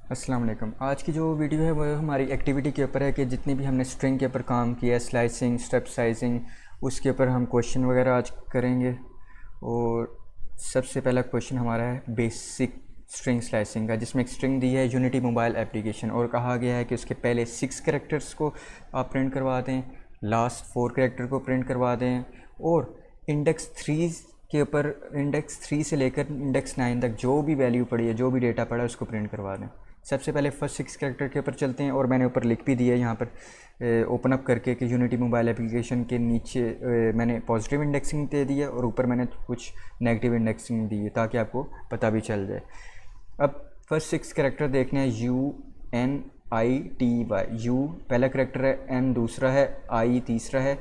अस्सलाम वालेकुम। आज की जो वीडियो है वो हमारी एक्टिविटी के ऊपर है कि जितनी भी हमने स्ट्रिंग के ऊपर काम किया है, स्लाइसिंग, स्टेप साइजिंग, उसके ऊपर हम क्वेश्चन वगैरह आज करेंगे। और सबसे पहला क्वेश्चन हमारा है बेसिक स्ट्रिंग स्लाइसिंग का, जिसमें एक स्ट्रिंग दी है यूनिटी मोबाइल एप्लीकेशन और कहा गया है कि उसके पहले 6 कैरेक्टर्स को आप प्रिंट करवा दें, लास्ट 4 कैरेक्टर को प्रिंट करवा दें और इंडेक्स 3 के ऊपर इंडेक्स 3 से लेकर इंडेक्स 9 तक जो भी वैल्यू पड़ी है, जो भी डेटा पड़ा है, उसको प्रिंट करवा दें। सबसे पहले फर्स्ट 6 कैरेक्टर के ऊपर चलते हैं और मैंने ऊपर लिख भी दिया है यहाँ पर ओपन अप करके कि यूनिटी मोबाइल एप्लीकेशन के नीचे मैंने पॉजिटिव इंडेक्सिंग दे दी है और ऊपर मैंने कुछ नेगेटिव इंडेक्सिंग दी है ताकि आपको पता भी चल जाए। अब फर्स्ट 6 कैरेक्टर देखने हैं। UNITY। यू पहला कैरेक्टर है, एन दूसरा है, आई तीसरा है,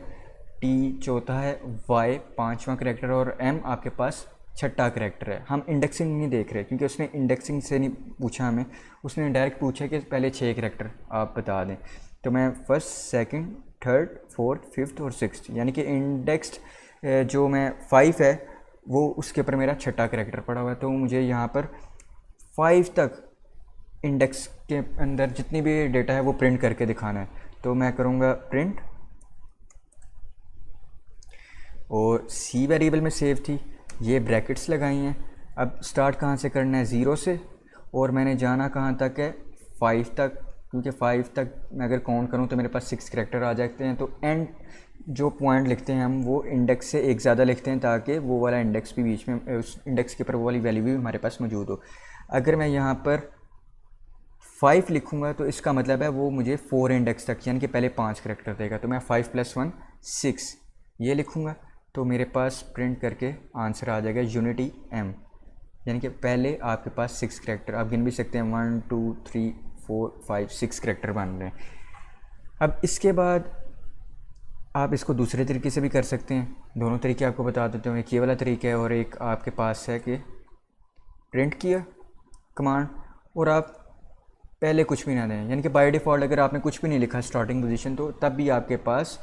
टी चौथा है, वाई पांचवा कैरेक्टर और एम आपके पास छठा कैरेक्टर है। हम इंडेक्सिंग नहीं देख रहे क्योंकि उसने इंडेक्सिंग से नहीं पूछा हमें, उसने डायरेक्ट पूछा कि पहले 6 कैरेक्टर आप बता दें। तो मैं first, second, third, fourth, fifth और सिक्स्थ, यानी कि इंडेक्स्ड जो मैं 5 है वो उसके ऊपर मेरा छठा कैरेक्टर पड़ा हुआ है। तो मुझे यहाँ पर 5 तक इंडेक्स के अंदर जितनी भी डेटा है वो प्रिंट करके दिखाना है। तो मैं करूँगा प्रिंट और सी वेरिएबल में सेव थी, ये ब्रैकेट्स लगाई हैं। अब स्टार्ट कहाँ से करना है, 0 से, और मैंने जाना कहाँ तक है, 5 तक, क्योंकि 5 तक मैं अगर काउंट करूँ तो मेरे पास 6 कैरेक्टर आ जाते हैं। तो एंड जो पॉइंट लिखते हैं हम वो इंडेक्स से एक ज़्यादा लिखते हैं ताकि वो वाला इंडेक्स भी बीच में, उस इंडेक्स के ऊपर वो वाली वैल्यू भी हमारे पास मौजूद हो। अगर मैं यहाँ पर 5 लिखूँगा तो इसका मतलब है वो मुझे 4 इंडेक्स तक, यानी कि पहले 5 कैरेक्टर देगा। तो मैं 5 + 1 6 ये लिखूँगा तो मेरे पास प्रिंट करके आंसर आ जाएगा यूनिटी एम, यानी कि पहले आपके पास 6 कैरेक्टर, आप गिन भी सकते हैं 1 2 3 4 5 6 कैरेक्टर बन रहे हैं। अब इसके बाद आप इसको दूसरे तरीके से भी कर सकते हैं। दोनों तरीके आपको बता देता हूँ। एक ये वाला तरीका है और एक आपके पास है कि प्रिंट किया कमांड और आप पहले कुछ भी ना दें, यानी कि बाय डिफ़ॉल्ट अगर आपने कुछ भी नहीं लिखा स्टार्टिंग पोजीशन, तो तब भी आपके पास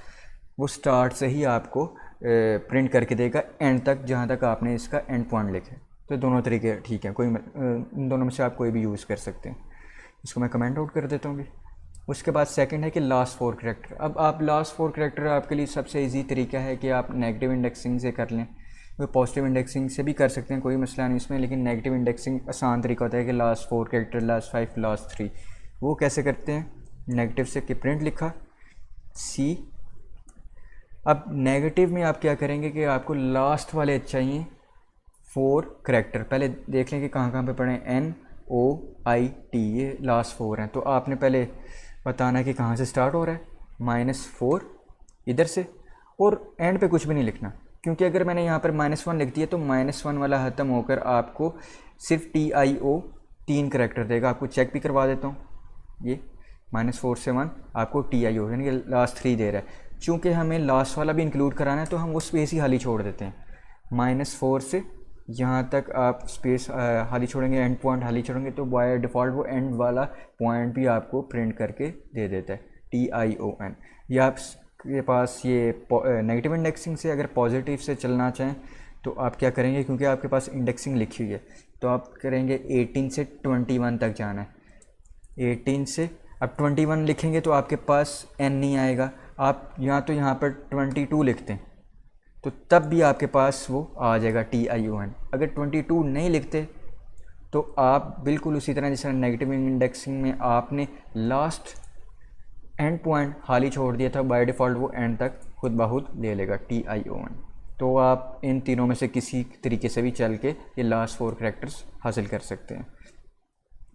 वो स्टार्ट से ही आपको प्रिंट करके देगा एंड तक, जहाँ तक आपने इसका एंड पॉइंट लिखे। तो दोनों तरीके ठीक हैं, इन दोनों में से आप कोई भी यूज़ कर सकते हैं। इसको मैं कमेंट आउट कर देता हूँ भी। उसके बाद सेकंड है कि लास्ट 4 कैरेक्टर। अब आप लास्ट 4 कैरेक्टर आपके लिए सबसे इजी तरीका है कि आप नेगेटिव इंडेक्सिंग से कर लें। वो पॉजिटिव इंडेक्सिंग से भी कर सकते हैं, कोई मसला नहीं इसमें, लेकिन नेगेटिव इंडेक्सिंग आसान तरीका होता है कि लास्ट 4 कैरेक्टर, लास्ट 5, लास्ट 3। वो कैसे करते हैं, नेगेटिव से कि प्रिंट लिखा सी। अब नेगेटिव में आप क्या करेंगे कि आपको लास्ट वाले चाहिए 4 कैरेक्टर। पहले देख लें कि कहाँ कहाँ पे पढ़े, NOIT, ये लास्ट 4 हैं। तो आपने पहले बताना है कि कहाँ से स्टार्ट हो रहा है, -4 इधर से, और एंड पे कुछ भी नहीं लिखना, क्योंकि अगर मैंने यहाँ पर -1 लिख दिया तो -1 वाला ख़त्म होकर आपको सिर्फ TIO 3 कैरेक्टर देगा। आपको चेक भी करवा देता हूँ, ये -4 से 1 आपको TIO यानी कि लास्ट 3 दे रहा है। चूँकि हमें लास्ट वाला भी इंक्लूड कराना है तो हम वो स्पेस ही खाली छोड़ देते हैं। -4 से यहाँ तक आप स्पेस खाली छोड़ेंगे, एंड पॉइंट खाली छोड़ेंगे, तो बाय डिफ़ॉल्ट वो एंड वाला पॉइंट भी आपको प्रिंट करके दे देता है, TION। ये आपके पास ये नेगेटिव इंडेक्सिंग से अगर पॉजिटिव से चलना चाहें तो आप क्या करेंगे, क्योंकि आपके पास इंडेक्सिंग लिखी हुई है, तो आप करेंगे 18 से 21 तक जाना है। 18 से अब 21 लिखेंगे तो आपके पास n नहीं आएगा। आप तो यहाँ पर 22 लिखते हैं तो तब भी आपके पास वो आ जाएगा TION। अगर 22 नहीं लिखते तो आप बिल्कुल उसी तरह जैसे नेगेटिव इंडेक्सिंग में आपने लास्ट एंड पॉइंट खाली छोड़ दिया था, बाय डिफ़ॉल्ट वो एंड तक खुद ब खुद ले लेगा TION। तो आप इन तीनों में से किसी तरीके से भी चल के ये लास्ट 4 कैरेक्टर्स हासिल कर सकते हैं।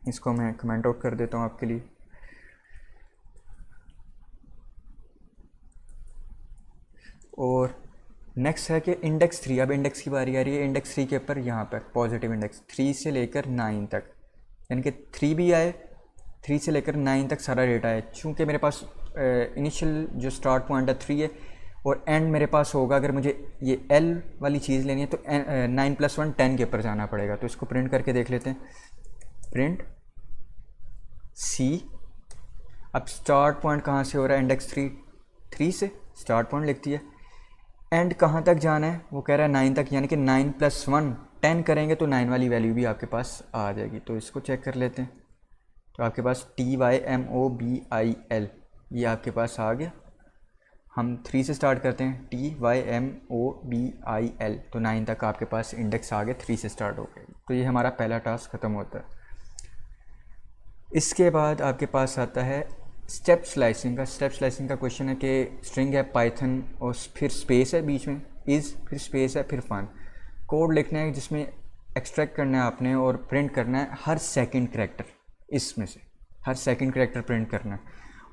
इसको मैं कमेंट आउट कर देता हूँ आपके लिए। और नेक्स्ट है कि इंडेक्स 3। अब इंडेक्स की बारी आ रही है। इंडेक्स 3 के ऊपर यहाँ पर पॉजिटिव इंडेक्स 3 से लेकर 9 तक, यानी कि 3 भी आए, 3 से लेकर 9 तक सारा डेटा है। चूँकि मेरे पास इनिशियल जो स्टार्ट पॉइंट है 3 है और एंड मेरे पास होगा, अगर मुझे ये L वाली चीज़ लेनी है तो 9 + 1 10 के ऊपर जाना पड़ेगा। तो इसको प्रिंट करके देख लेते हैं, प्रिंट C। अब स्टार्ट पॉइंट कहाँ से हो रहा है, इंडेक्स 3 से स्टार्ट पॉइंट लिखती है। एंड कहाँ तक जाना है, वो कह रहा है 9 तक, यानी कि 9 + 1 10 करेंगे तो 9 वाली वैल्यू भी आपके पास आ जाएगी। तो इसको चेक कर लेते हैं। तो आपके पास TYMOBIL ये आपके पास आ गया। हम 3 से स्टार्ट करते हैं, TYMOBIL, तो 9 तक आपके पास इंडेक्स आ गए, 3 से स्टार्ट हो गए। तो ये हमारा पहला टास्क ख़त्म होता है। इसके बाद आपके पास आता है स्टेप स्लाइसिंग का। स्टेप स्लाइसिंग का क्वेश्चन है कि स्ट्रिंग है पाइथन और फिर स्पेस है बीच में, इज़, फिर स्पेस है, फिर फन। कोड लिखना है जिसमें एक्सट्रैक्ट करना है आपने और प्रिंट करना है हर सेकंड करैक्टर, इसमें से हर सेकंड करैक्टर प्रिंट करना है।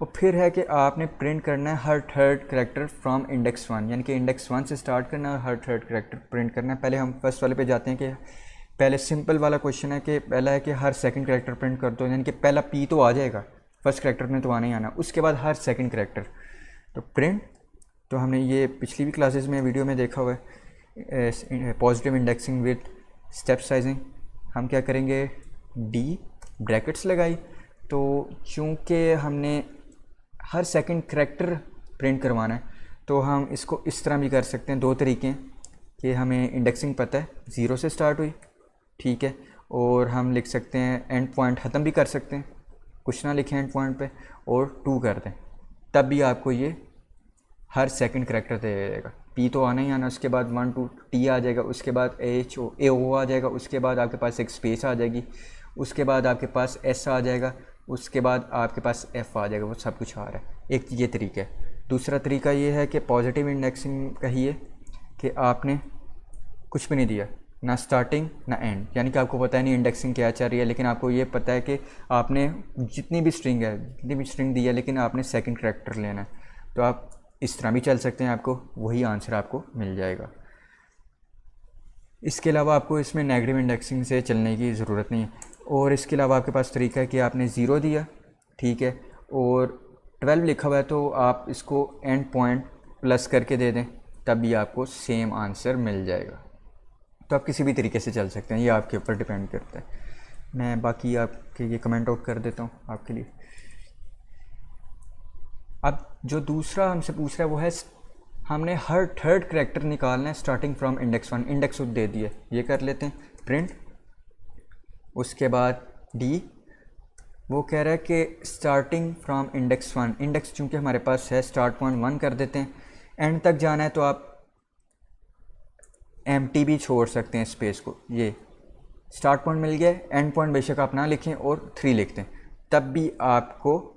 और फिर है कि आपने प्रिंट करना है हर थर्ड करैक्टर फ्रॉम इंडेक्स 1, यानी कि इंडेक्स 1 से स्टार्ट करना है और हर थर्ड करैक्टर प्रिंट करना है। पहले हम फर्स्ट वाले पे जाते हैं कि पहले सिंपल वाला क्वेश्चन है कि पहला है कि हर सेकंड करैक्टर प्रिंट कर दो, यानी कि पहला पी तो आ जाएगा, फर्स्ट करैक्टर में तो आना ही आना, उसके बाद हर सेकंड करैक्टर तो प्रिंट। तो हमने ये पिछली भी क्लासेस में वीडियो में देखा हुआ है, positive indexing with step sizing. हम क्या करेंगे, डी ब्रैकेट्स लगाई, तो चूँकि हमने हर सेकंड करैक्टर प्रिंट करवाना है तो हम इसको इस तरह भी कर सकते हैं। 2 तरीके हैं कि हमें इंडेक्सिंग पता है 0 से स्टार्ट हुई, ठीक है, और हम लिख सकते हैं एंड पॉइंट ख़त्म भी कर सकते हैं, कुछ ना लिखें एंड पॉइंट पे, और 2 कर दें, तब भी आपको ये हर सेकंड करैक्टर दे देगा। पी तो आना ही आना, उसके बाद 1 2 टी आ जाएगा, उसके बाद AO आ जाएगा, उसके बाद आपके पास एक स्पेस आ जाएगी, उसके बाद आपके पास S आ जाएगा, उसके बाद आपके पास F आ जाएगा। वो सब कुछ आ रहा है। एक ये तरीका है। दूसरा तरीका ये है कि पॉजिटिव इंडेक्सिंग का ही है कि आपने कुछ भी नहीं दिया, ना स्टार्टिंग ना एंड, यानी कि आपको पता है नहीं इंडेक्सिंग क्या चल रही है, लेकिन आपको ये पता है कि आपने जितनी भी स्ट्रिंग दी है लेकिन आपने सेकंड करैक्टर लेना है, तो आप इस तरह भी चल सकते हैं, आपको वही आंसर आपको मिल जाएगा। इसके अलावा आपको इसमें नेगेटिव इंडेक्सिंग से चलने की ज़रूरत नहीं है। और इसके अलावा आपके पास तरीका है कि आपने 0 दिया, ठीक है, और 12 लिखा हुआ है, तो आप इसको एंड पॉइंट प्लस करके दे दें, तब भी आपको सेम आंसर मिल जाएगा। तो आप किसी भी तरीके से चल सकते हैं, ये आपके ऊपर डिपेंड करता है। मैं बाकी आपके ये कमेंट आउट कर देता हूँ आपके लिए। अब जो दूसरा हमसे पूछ रहा है वो है हमने हर थर्ड करैक्टर निकालना है स्टार्टिंग फ्रॉम इंडेक्स 1, इंडेक्स दे दिए, ये कर लेते हैं प्रिंट। उसके बाद डी वो कह रहा है कि स्टार्टिंग फ्रॉम इंडेक्स 1, इंडेक्स चूँकि हमारे पास है स्टार्ट पॉइंट 1 कर देते हैं, एंड तक जाना है तो आप एम्प्टी भी छोड़ सकते हैं स्पेस को। ये स्टार्ट पॉइंट मिल गया, एंड पॉइंट बेशक आप ना लिखें और 3 लिखते हैं, तब भी आपको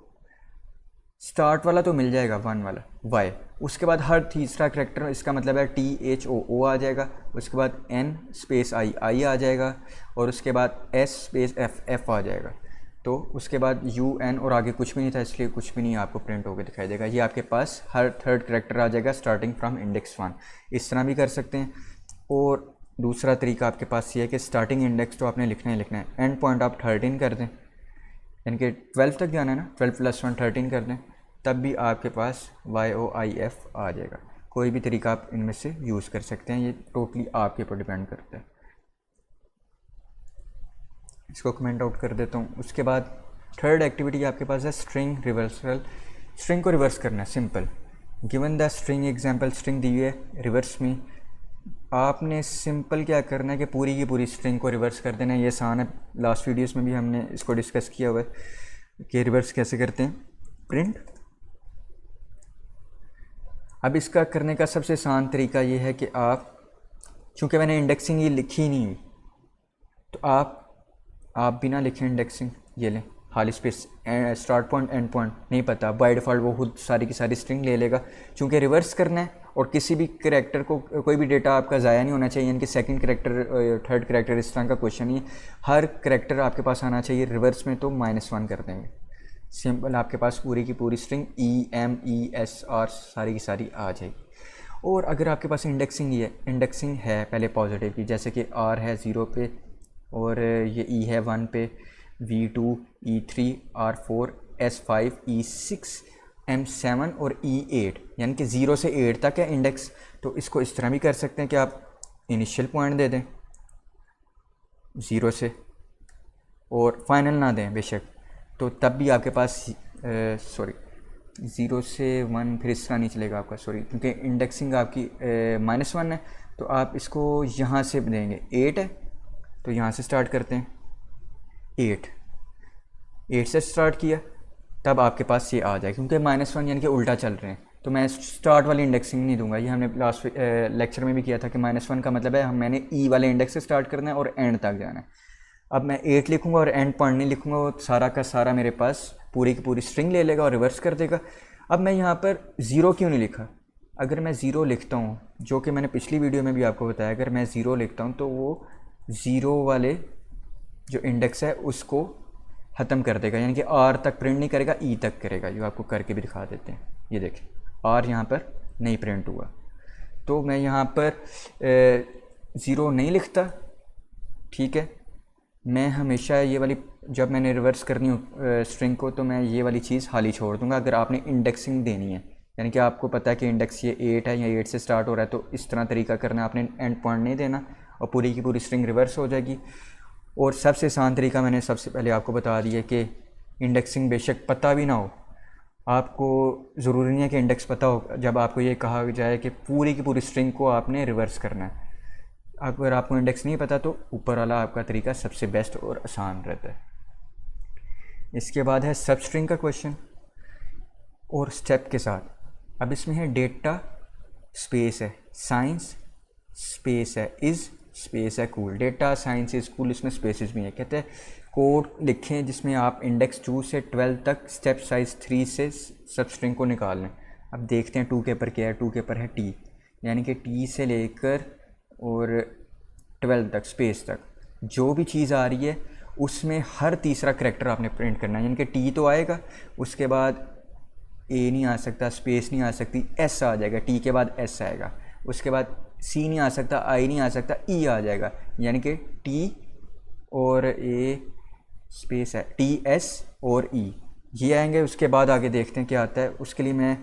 स्टार्ट वाला तो मिल जाएगा 1 वाला वाई। उसके बाद हर तीसरा करैक्टर, इसका मतलब है THOO आ जाएगा, उसके बाद N स्पेस I आ जाएगा, और उसके बाद S स्पेस F आ जाएगा। तो उसके बाद UN और आगे कुछ भी नहीं था, इसलिए कुछ भी नहीं आपको प्रिंट होकर दिखाई देगा। ये आपके पास हर थर्ड करैक्टर आ जाएगा स्टार्टिंग फ्रॉम इंडेक्स 1। इस तरह भी कर सकते हैं। और दूसरा तरीका आपके पास ये है कि स्टार्टिंग इंडेक्स तो आपने लिखना ही लिखना है, एंड पॉइंट आप 13 कर दें, यानी कि 12 तक जाना है ना, 12 + 1 13 कर दें, तब भी आपके पास YOIF आ जाएगा। कोई भी तरीका आप इनमें से यूज़ कर सकते हैं, ये टोटली आपके ऊपर डिपेंड करता है। इसको कमेंट आउट कर देता हूँ। उसके बाद थर्ड एक्टिविटी आपके पास है स्ट्रिंग रिवर्सल। स्ट्रिंग को रिवर्स करना है, simple. Given the string example, string दी है रिवर्स में, आपने सिंपल क्या करना है कि पूरी की पूरी स्ट्रिंग को रिवर्स कर देना है। ये आसान है, लास्ट वीडियोस में भी हमने इसको डिस्कस किया हुआ है कि रिवर्स कैसे करते हैं। प्रिंट, अब इसका करने का सबसे आसान तरीका ये है कि आप, चूँकि मैंने इंडेक्सिंग ये लिखी नहीं हुई, तो आप बिना लिखे इंडेक्सिंग ये लें, खाली space, start point and point नहीं पता, बाय डिफ़ॉल्ट वो खुद सारी की सारी स्ट्रिंग ले लेगा। चूँकि रिवर्स करना है और किसी भी करैक्टर को, कोई भी डेटा आपका ज़ाया नहीं होना चाहिए, यानी कि सेकंड करैक्टर थर्ड करैक्टर इस तरह का क्वेश्चन नहीं है, हर करैक्टर आपके पास आना चाहिए रिवर्स में, तो -1 कर देंगे। सिंपल, आपके पास पूरी की पूरी स्ट्रिंग EMESR सारी की सारी आ जाएगी। और अगर आपके पास इंडेक्सिंग है पहले पॉजिटिव की, जैसे कि R है 0 पे, और ये E है 1 पे, V2 E3 R4 S5 E6 M7 और E8, यानी कि 0 से 8 तक है इंडेक्स। तो इसको इस तरह भी कर सकते हैं कि आप इनिशियल पॉइंट दे दें 0 से और फाइनल ना दें बेशक, तो तब भी आपके पास 0 से 1 फिर इस तरह नहीं चलेगा आपका, क्योंकि इंडेक्सिंग आपकी -1 है, तो आप इसको यहाँ से देंगे 8 है, तो यहाँ से स्टार्ट करते हैं 8, 8 से स्टार्ट किया तब आपके पास ये आ जाए, क्योंकि -1 यानी कि उल्टा चल रहे हैं। तो मैं स्टार्ट वाली इंडेक्सिंग नहीं दूंगा, ये हमने लास्ट लेक्चर में भी किया था कि -1 का मतलब है मैंने ई वाले इंडेक्स से स्टार्ट करना है और एंड तक जाना है। अब मैं 8 लिखूंगा और एंड पॉइंट नहीं लिखूंगा, वो सारा का सारा मेरे पास पूरी की पूरी स्ट्रिंग ले लेगा और रिवर्स कर देगा। अब मैं यहाँ पर 0 क्यों नहीं लिखा? अगर मैं 0 लिखता हूँ, जो कि मैंने पिछली वीडियो में भी आपको बताया, अगर मैं 0 लिखता हूँ तो वो 0 वाले जो इंडेक्स है उसको ख़त्म कर देगा, यानी कि आर तक प्रिंट नहीं करेगा, ई तक करेगा। जो आपको करके भी दिखा देते हैं, ये देखें आर यहाँ पर नहीं प्रिंट हुआ। तो मैं यहाँ पर 0 नहीं लिखता, ठीक है। मैं हमेशा ये वाली, जब मैंने रिवर्स करनी हो स्ट्रिंग को, तो मैं ये वाली चीज़ खाली छोड़ दूंगा। अगर आपने इंडेक्सिंग देनी है, यानी कि आपको पता है कि इंडेक्स ये 8 है या 8 से स्टार्ट हो रहा है, तो इस तरह तरीका करना, आपने एंड पॉइंट नहीं देना और पूरी की पूरी स्ट्रिंग रिवर्स हो जाएगी। और सबसे आसान तरीका मैंने सबसे पहले आपको बता दिया कि इंडेक्सिंग बेशक पता भी ना हो, आपको ज़रूरी नहीं है कि इंडेक्स पता हो, जब आपको ये कहा जाए कि पूरी की पूरी स्ट्रिंग को आपने रिवर्स करना है। अगर आपको इंडेक्स नहीं पता तो ऊपर वाला आपका तरीका सबसे बेस्ट और आसान रहता है। इसके बाद है सब स्ट्रिंग का क्वेश्चन और स्टेप के साथ। अब इसमें है डेटा स्पेस है, साइंस स्पेस है, इज़ स्पेस है, cool. Data science is cool, इसमें स्पेसेस भी हैं। कहते हैं कोड लिखें जिसमें आप इंडेक्स 2 से 12 तक स्टेप साइज 3 से सब स्ट्रिंग को निकाल लें। अब देखते हैं 2 के ऊपर क्या है। 2 के ऊपर है टी, यानी कि टी से लेकर और 12 तक स्पेस तक जो भी चीज़ आ रही है उसमें हर तीसरा करैक्टर आपने प्रिंट करना है। यानी कि टी तो आएगा, उसके बाद ए नहीं आ सकता, स्पेस नहीं आ सकती, एस आ जाएगा, टी के बाद एस आएगा, उसके बाद सी नहीं आ सकता, आई नहीं आ सकता, ई आ जाएगा। यानी कि टी और ए स्पेस है, टी एस और ई ये आएंगे। उसके बाद आगे देखते हैं क्या आता है। उसके लिए मैं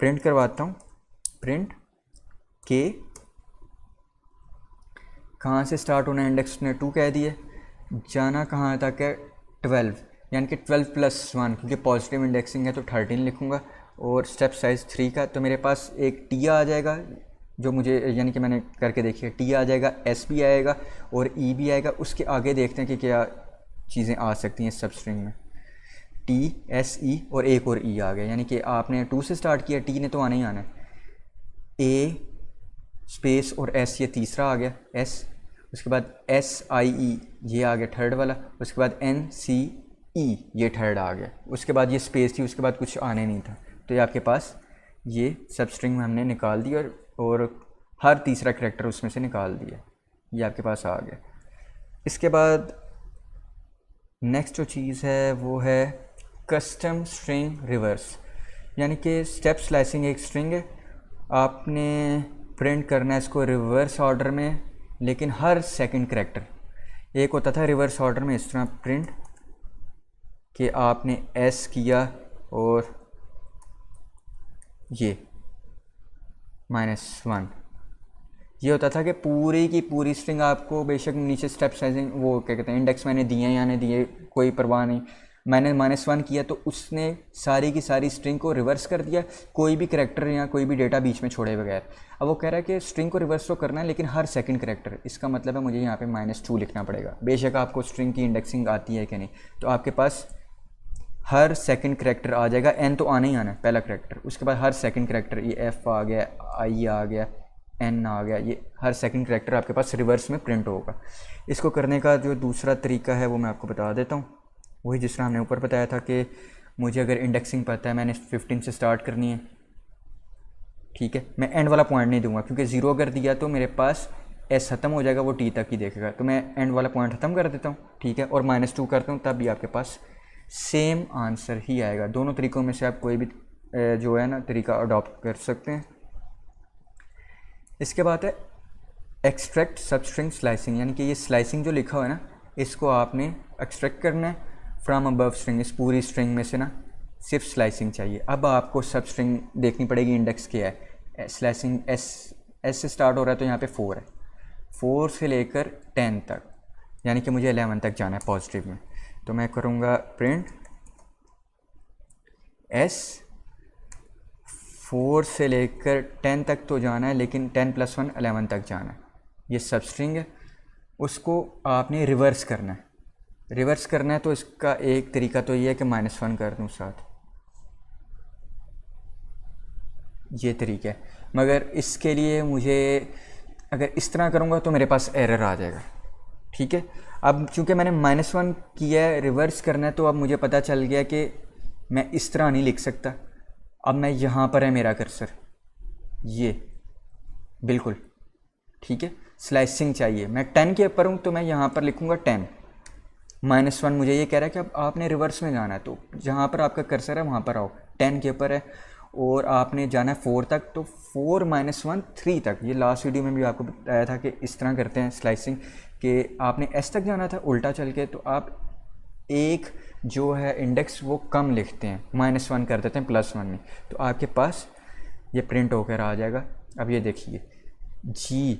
प्रिंट करवाता हूँ। प्रिंट के कहाँ से स्टार्ट होना है, इंडेक्स ने 2 कह दिए, जाना कहाँ तक है 12, यानी कि 12 + 1, क्योंकि पॉजिटिव इंडेक्सिंग है तो 13 लिखूँगा। और स्टेप साइज़ 3 का, तो मेरे पास एक टी आ जाएगा जो मुझे, यानी कि मैंने करके देखिए, टी आ जाएगा, एस भी आएगा और ई भी आएगा। उसके आगे देखते हैं कि क्या चीज़ें आ सकती हैं सब स्ट्रिंग में। टी एस ई और एक और ई आ गया, यानी कि आपने 2 से स्टार्ट किया, टी ने तो आना ही आना है। ए स्पेस और एस, ये तीसरा आ गया, एस। उसके बाद एस आई ई ये आ गया थर्ड वाला। उसके बाद एन सी ई ये थर्ड आ गया। उसके बाद ये स्पेस थी, उसके बाद कुछ आने नहीं था। तो ये आपके पास ये सब स्ट्रिंग में हमने निकाल दी और हर तीसरा करैक्टर उसमें से निकाल दिया, ये आपके पास आ गया। इसके बाद नेक्स्ट जो चीज़ है वो है कस्टम स्ट्रिंग रिवर्स, यानी कि स्टेप स्लाइसिंग। एक स्ट्रिंग है, आपने प्रिंट करना है इसको रिवर्स ऑर्डर में, लेकिन हर सेकंड करैक्टर। एक होता था रिवर्स ऑर्डर में इस तरह प्रिंट कि आपने एस किया और ये -1, ये होता था कि पूरी की पूरी स्ट्रिंग आपको, बेशक नीचे स्टेप साइजिंग वो क्या कहते हैं इंडेक्स मैंने दिए या नहीं दिए कोई परवाह नहीं, मैंने -1 किया तो उसने सारी की सारी स्ट्रिंग को रिवर्स कर दिया, कोई भी करैक्टर या कोई भी डेटा बीच में छोड़े बगैर। अब वो कह रहा है कि स्ट्रिंग को रिवर्स तो करना है लेकिन हर सेकंड करैक्टर। इसका मतलब है मुझे यहाँ पे -2 लिखना पड़ेगा, बेशक आपको स्ट्रिंग की इंडेक्सिंग आती है कि नहीं। तो आपके पास हर सेकंड करैक्टर आ जाएगा, एन तो आना ही आना है पहला करैक्टर, उसके बाद हर सेकंड करैक्टर, ये एफ आ गया, आई आ गया, एन आ गया, ये हर सेकंड करैक्टर आपके पास रिवर्स में प्रिंट होगा। इसको करने का जो दूसरा तरीका है वो मैं आपको बता देता हूँ। वही जिस तरह हमने ऊपर बताया था कि मुझे अगर इंडेक्सिंग पता है, मैंने 15 से स्टार्ट करनी है, ठीक है, मैं एंड वाला पॉइंट नहीं दूंगा क्योंकि 0 अगर दिया तो मेरे पास एस ख़त्म हो जाएगा, वो टी तक ही देखेगा। तो मैं एंड वाला पॉइंट ख़त्म कर देता हूँ, ठीक है, और -2 करता हूँ, तब भी आपके पास सेम आंसर ही आएगा। दोनों तरीक़ों में से आप कोई भी जो है ना तरीका अडॉप्ट कर सकते हैं। इसके बाद है एक्सट्रैक्ट सब स्ट्रिंग स्लाइसिंग, यानी कि ये स्लाइसिंग जो लिखा हुआ है ना, इसको आपने एक्सट्रैक्ट करना है फ्रॉम अबव स्ट्रिंग। इस पूरी स्ट्रिंग में से ना सिर्फ स्लाइसिंग चाहिए। अब आपको सब स्ट्रिंग देखनी पड़ेगी, इंडेक्स क्या है। स्लाइसिंग एस से स्टार्ट हो रहा है तो यहाँ पे 4 है, 4 से लेकर 10 तक, यानी कि मुझे 11 तक जाना है पॉजिटिव में। तो मैं करूँगा प्रिंट एस, 4 से लेकर 10 तक तो जाना है, लेकिन 10 + 1 11 तक जाना है। ये सब स्ट्रिंग है, उसको आपने रिवर्स करना है। रिवर्स करना है तो इसका एक तरीका तो ये है कि -1 कर दूँ साथ, ये तरीका है। मगर इसके लिए मुझे अगर इस तरह करूँगा तो मेरे पास एरर आ जाएगा, ठीक है। अब चूँकि मैंने -1 किया है, रिवर्स करना है, तो अब मुझे पता चल गया कि मैं इस तरह नहीं लिख सकता। अब मैं यहाँ पर है मेरा कर्सर, ये बिल्कुल ठीक है। स्लाइसिंग चाहिए, मैं 10 के ऊपर हूँ तो मैं यहाँ पर लिखूँगा 10। -1 मुझे ये कह रहा है कि अब आपने रिवर्स में जाना है, तो जहाँ पर आपका कर्सर है वहाँ पर आओ। 10 के ऊपर है और आपने जाना है 4 तक, तो 4 -1 3 तक। ये लास्ट वीडियो में भी आपको बताया था कि इस तरह करते हैं स्लाइसिंग, कि आपने S तक जाना था उल्टा चल के, तो आप एक जो है इंडेक्स वो कम लिखते हैं, -1 कर देते हैं +1 में, तो आपके पास ये प्रिंट होकर आ जाएगा। अब ये देखिए G,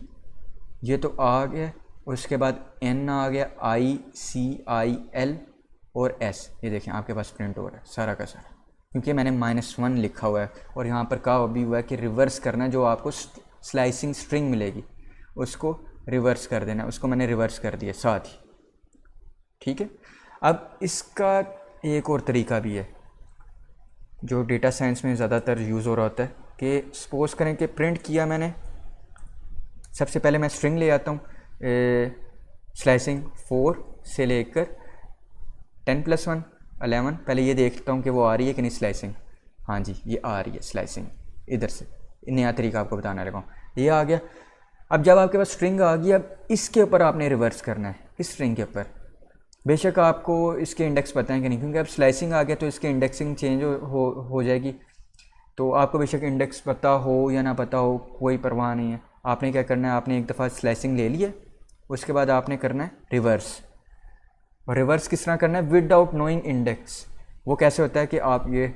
ये तो आ गया, उसके बाद N आ गया, I C I L और S, ये देखें आपके पास प्रिंट हो रहा है सारा का सारा, क्योंकि मैंने -1 लिखा हुआ है। और यहाँ पर कहा भी हुआ है कि रिवर्स करना है, जो आपको स्लाइसिंग स्ट्रिंग मिलेगी उसको रिवर्स कर देना, उसको मैंने रिवर्स कर दिया साथ ही, ठीक है। अब इसका एक और तरीका भी है जो डेटा साइंस में ज़्यादातर यूज़ हो रहा होता है, कि सपोज़ करें कि प्रिंट किया मैंने, सबसे पहले मैं स्ट्रिंग ले आता हूँ, स्लाइसिंग 4 से लेकर 10 + 1 11, पहले ये देखता हूँ कि वो आ रही है कि नहीं स्लाइसिंग। हाँ जी, ये आ रही है स्लाइसिंग, इधर से नया तरीका आपको बताने लगा हूँ, ये आ गया। अब जब आपके पास स्ट्रिंग आ गई, अब इसके ऊपर आपने रिवर्स करना है, इस स्ट्रिंग के ऊपर। बेशक आपको इसके इंडेक्स पता है कि नहीं, क्योंकि अब स्लाइसिंग आ गया तो इसके इंडेक्सिंग चेंज हो जाएगी। तो आपको बेशक इंडेक्स पता हो या ना पता हो, कोई परवाह नहीं है। आपने क्या करना है, आपने एक दफ़ा स्लाइसिंग ले लिया, उसके बाद आपने करना है रिवर्स। और रिवर्स किस तरह करना है, विदाउट नोइंग इंडेक्स। वो कैसे होता है कि आप ये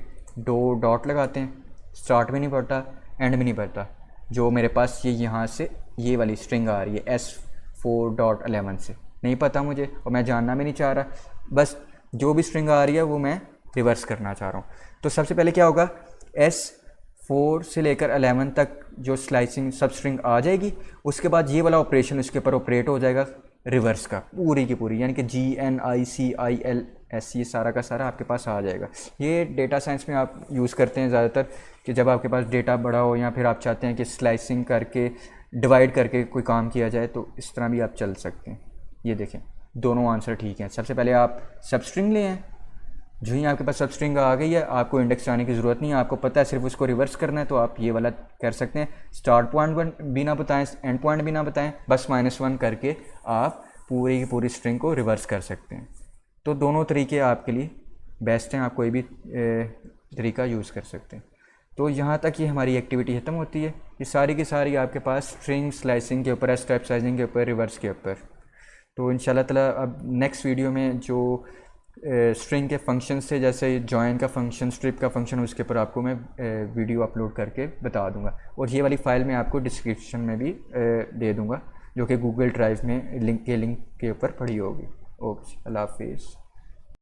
दो डॉट लगाते हैं, स्टार्ट भी नहीं पड़ता एंड भी नहीं पड़ता। जो मेरे पास ये यहाँ से ये वाली स्ट्रिंग आ रही है S4.11 से, नहीं पता मुझे और मैं जानना भी नहीं चाह रहा, बस जो भी स्ट्रिंग आ रही है वो मैं रिवर्स करना चाह रहा हूँ। तो सबसे पहले क्या होगा, S4 से लेकर 11 तक जो स्लाइसिंग सब स्ट्रिंग आ जाएगी, उसके बाद ये वाला ऑपरेशन उसके ऊपर ऑपरेट हो जाएगा रिवर्स का, पूरी की पूरी, यानी कि GNICILS, ये सारा का सारा आपके पास आ जाएगा। ये डेटा साइंस में आप यूज़ करते हैं ज़्यादातर, कि जब आपके पास डेटा बड़ा हो या फिर आप चाहते हैं कि स्लाइसिंग करके डिवाइड करके कोई काम किया जाए, तो इस तरह भी आप चल सकते हैं। ये देखें दोनों आंसर ठीक हैं। सबसे पहले आप सब स्ट्रिंग लें, जो ही आपके पास सब स्ट्रिंग आ गई है, आपको इंडेक्स जाने की ज़रूरत नहीं है, आपको पता है सिर्फ उसको रिवर्स करना है, तो आप ये वाला कर सकते हैं। स्टार्ट पॉइंट भी ना बताएं, एंड पॉइंट भी ना बताएं, बस -1 करके आप पूरी की पूरी स्ट्रिंग को रिवर्स कर सकते हैं। तो दोनों तरीके आपके लिए बेस्ट हैं, आप कोई भी तरीका यूज़ कर सकते हैं। तो यहाँ तक ये हमारी एक्टिविटी ख़त्म होती है। ये सारी की सारी आपके पास स्ट्रिंग स्लाइसिंग के ऊपर है, स्टेप साइजिंग के ऊपर, रिवर्स के ऊपर। तो इंशाल्लाह ताला अब नेक्स्ट वीडियो में जो स्ट्रिंग के फंक्शन से, जैसे जॉइन का फंक्शन, स्ट्रिप का फंक्शन, उसके ऊपर आपको मैं वीडियो अपलोड करके बता दूंगा। और ये वाली फ़ाइल मैं आपको डिस्क्रिप्शन में भी दे दूंगा, जो कि गूगल ड्राइव में लिंक के ऊपर पड़ी होगी। ओके, अल्लाह हाफिज़।